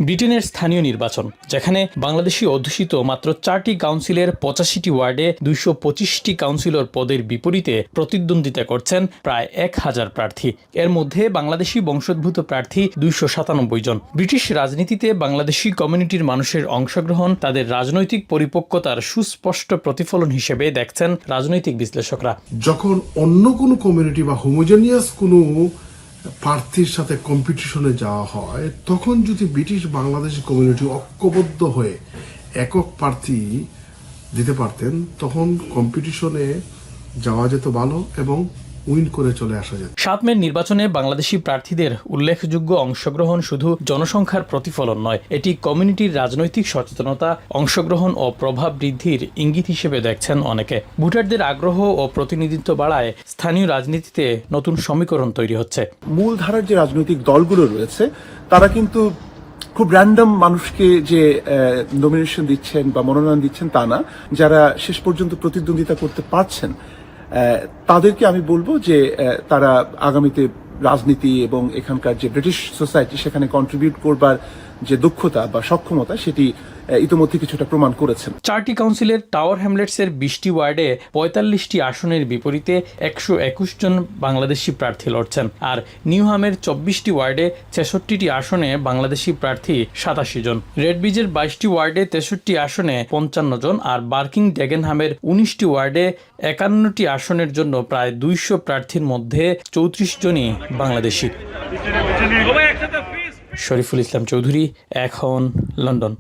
ব্রিটেনের স্থানীয় নির্বাচন, যেখানে বাংলাদেশি অধ্যুষিত মাত্র 4টি কাউন্সিলের 85টি ওয়ার্ডে 225টি কাউন্সিলর পদের বিপরীতে প্রতিদ্বন্দ্বিতা করছেন প্রায় 1000 প্রার্থী। এর মধ্যে বাংলাদেশি বংশোদ্ভূত প্রার্থী 297 জন। ব্রিটিশ রাজনীতিতে বাংলাদেশি কমিউনিটির মানুষের অংশগ্রহণ তাদের রাজনৈতিক পরিপক্কতার সুস্পষ্ট প্রতিফলন হিসেবে দেখছেন রাজনৈতিক বিশ্লেষকরা। যখন অন্য কোনো কমিউনিটি বা হোমোজেনিয়াস কোনো প্রার্থীর সাথে কম্পিটিশনে যাওয়া হয়, তখন যদি ব্রিটিশ বাংলাদেশি কমিউনিটি ঐক্যবদ্ধ হয়ে একক প্রার্থী দিতে পারতেন, তখন কম্পিটিশনে যাওয়া যেত ভালো এবং উইন করে চলে আসা যেত। 7 মে নির্বাচনে বাংলাদেশি প্রার্থীদের উল্লেখযোগ্য অংশগ্রহণ শুধু জনসংখ্যার প্রতিফলন নয়, এটি কমিউনিটির রাজনৈতিক সচেতনতা, অংশগ্রহণ ও প্রভাব বৃদ্ধির ইঙ্গিত হিসেবে দেখছেন অনেকে। ভোটারদের আগ্রহ ও প্রতিনিধিত্ব বাড়ায় স্থানীয় রাজনীতিতে নতুন সমীকরণ তৈরি হচ্ছে। মূলধারার যে রাজনৈতিক দলগুলো রয়েছে, তারা কিন্তু খুব র্যান্ডম মানুষকে যে নমিনেশন দিচ্ছেন বা মনোনয়ন দিচ্ছেন তা না। যারা শেষ পর্যন্ত প্রতিদ্বন্দ্বিতা করতে পারছেন, তাদেরকে আমি বলবো যে তারা আগামীতে রাজনীতি এবং এখানকার যে ব্রিটিশ সোসাইটি, সেখানে কন্ট্রিবিউট করবার যে দক্ষতা বা সক্ষমতা, সেটি ইতিমধ্যে কিছুটা প্রমাণ করেছেন। 4টি কাউন্সিলের টাওয়ার হ্যামলেটসের 20টি ওয়ার্ডে 45টি আসনের বিপরীতে 121 জন বাংলাদেশি প্রার্থী লড়ছেন, আর নিউহামের 24টি ওয়ার্ডে 66টি আসনে বাংলাদেশি প্রার্থী 87 জন। রেডব্রিজের 22টি ওয়ার্ডে 63টি আসনে 55 জন, আর বার্কিং ডেগেনহামের 19টি ওয়ার্ডে 51টি আসনের জন্য প্রায় 200 প্রার্থীর মধ্যে 34 জনই বাংলাদেশি। শরীফুল ইসলাম চৌধুরী, এখন, লন্ডন।